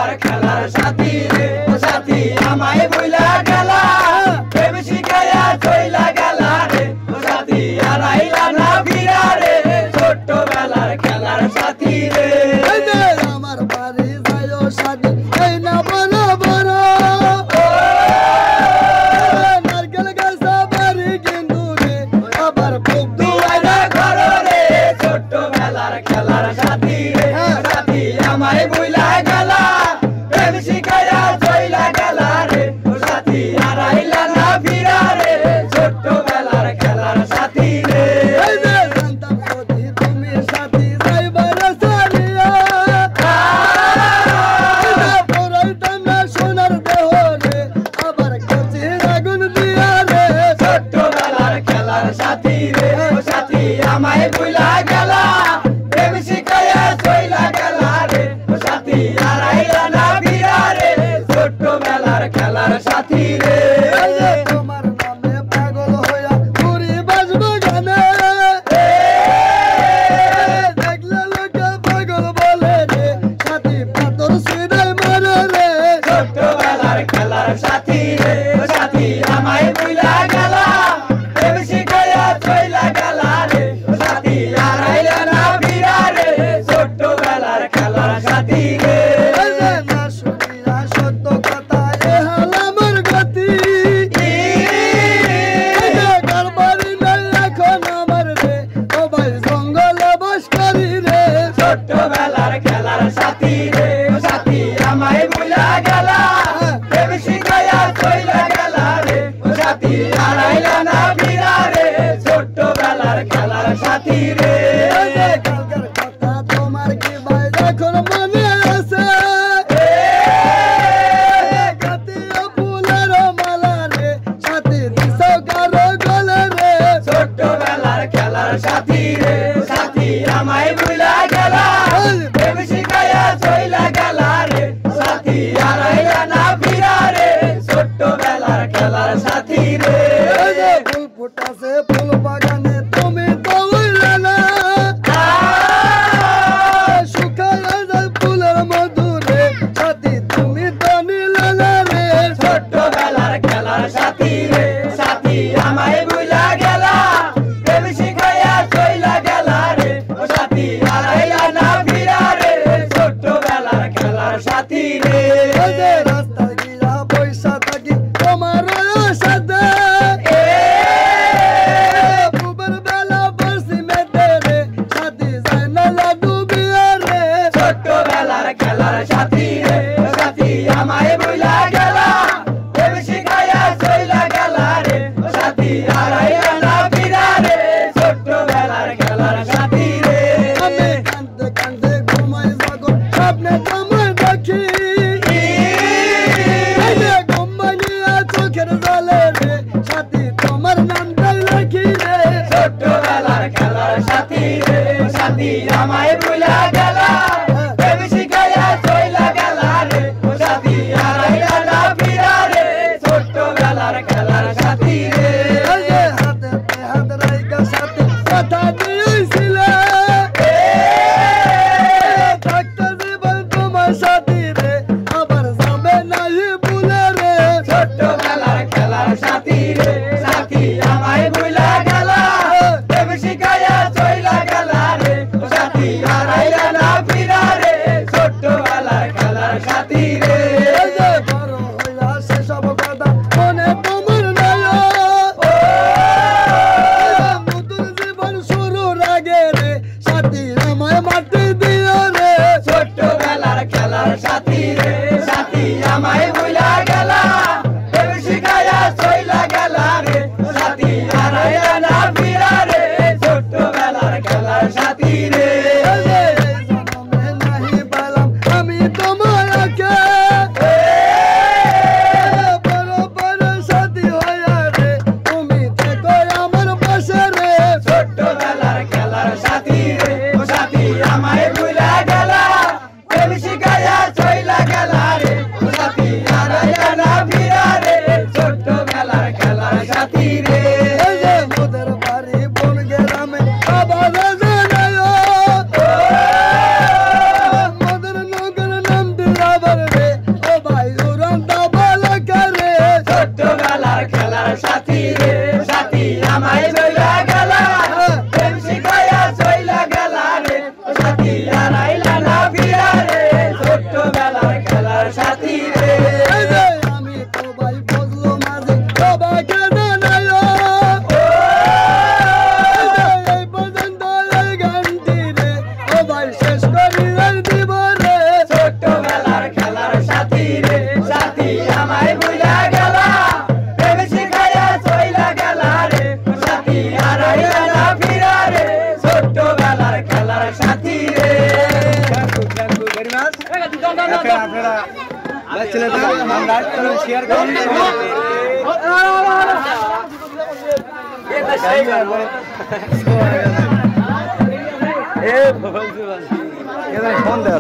ছোটবেলার খেলার সাথী রে ও সাথী আমায় ভুলা গেলা প্রেম শিখাইয়া চইলা গেলা রে ও সাথী আর আইলা না ফিরা রে ছোটবেলার খেলার সাথী রে আমার বাড়ি যাইও সাথী এই না বড় বড় নারকেল গাছ বাড়ি কিন্তু রে আবার খুব দুয়ারা ঘর রে ছোটবেলার খেলার সাথী রে সাথী আমায় ভুলা গেলা প্রেম শিখাইয়া চইলা গেলা রে ও সাথী আর আইলা না ফিরা রে ছোটবেলার খেলার সাথী রে জানতাম যদি তুমি সাথী যাইবার সারিয়া পড়াইতাম না সোনার দেহ রে আবার কাছে আগুন দিয়া রে ছোটবেলার খেলার সাথী রে ও সাথী আমায় ভুলা গেলা প্রেম শিখাইয়া চইলা গেলা রে ও সাথী আর আইলা না ফিরা রে ছোটবেলার খেলার সাথী রে তোমার নামে পাগল হইয়া ঘুরি বাজবো গানে দেখলে লোকে পাগল বলে রে সাথী পাথর সিনাই মারে রে ছোটবেলার খেলার সাথী রে ও সাথী আমায় ভুলা গেলা প্রেম শিখাইয়া চইলা গেলা রে ও সাথী আর আইলা না ফিরা রে ছোটবেলার খেলার সাথী রে না শুনিয়া সত্য কথা এ হাল আমার গতি কারবারি নাই এখন আমার রে সবাই জঙ্গলে বাস করি রে ছোটবেলার খেলার সাথী রে ও সাথী আমায় ভুলা গেলা প্রেম শিখাইয়া চইলা গেলা রে ও সাথী আর আইলা না ফিরা রে ছোটবেলার খেলার সাথী রে কালকার কথা তোমার কি ভাই এখন মনে আছে কাতিয়া ফুলের মালা রে সাথী দিশাও কারো গলে রে ছোটবেলার খেলার সাথী রে ও সাথী আমায় ভুলা গেলা প্রেম শিখাইয়া চইলা গেলা রে ও সাথী আর আইলা না ফিরা রে ছোটবেলার খেলার সাথী রে ফুল ফুটাছে ফুল বাগানে তুমি তো উইলে না শুকায় যায় ফুলের মধুরে সাথী তুমি তো নিলে না রে ছোটবেলার খেলার সাথী রে সাথী আমায় ভুলা গেলা প্রেম শিখাইয়া চইলা গেলা রে ও সাথী আর আইলা না ফিরা রে ছোটবেলার খেলার সাথী রে রাস্তায় গিয়া পয়সা থাকি তোমার সাথে বুবের বেলা বসি মেতে রে সাথী যায় না লাডু বিয়ে রে ছোটবেলার খেলার সাথী রে ও সাথী আমায় ভুলা গেলা প্রেম শিখাইয়া চইলা গেলা রে ও সাথী আর আইলা না ফিরা রে ছোটবেলার খেলার সাথী রে আমি কান্দে কান্দে ঘুমাই যাগো স্বপ্নে তোমায় দেখি ঘুমাইয়া চোখের জলে রে সাথী তোমার নামটাই লেখি রে ছোটবেলার খেলার সাথী রে ও সাথী আমায় ভুলা গেলা প্রেম শিখাইয়া চইলা গেলা রে ও সাথী আর আইলা না ফিরা রে ছোটবেলার খেলার সাথী রে হাতে হাত রাইকা সাথী কথা দিয়েছিলে থাকতে জীবন তোমার সাথী রে আবার যাবে নাই ভুলে রে ছোটবেলার খেলার সাথী রে সাথী আমায় ভুলা গেলা প্রেম শিখাইয়া চইলা গেলা রে ও সাথী আর আইলা না ফিরা রে ছোটবেলার খেলার সাথী রে বড় হইয়া সেসব কথা মনে তোমার নাই নতুন জীবন শুরুর আগে রে সাথী আমায় মাটি দিও রে ছোটবেলার খেলার সাথী রে সাথী আমায় ভুলা গেলা প্রেম শিখাইয়া চইলা গেলা রে ও সাথী আর আইলা না ফিরা রে ছোটবেলার খেলার সাথী রে জনমে নাহি পেলাম আমি তোমার আগে সাথী রে আমি তো ভাই বজলো মাঝে সবাইকে জানাই এই পর্যন্ত এই গানটি রে ও ভাই শেষ করি দিব রে ছোটবেলার খেলার সাথী রে সাথী আমায় ভুলা গেলা প্রেম শিখাইয়া চইলা গেলা রে সাথী হারাইলা না ফিরা রে ছোটবেলার খেলার সাথী রে ফোন দেওয়া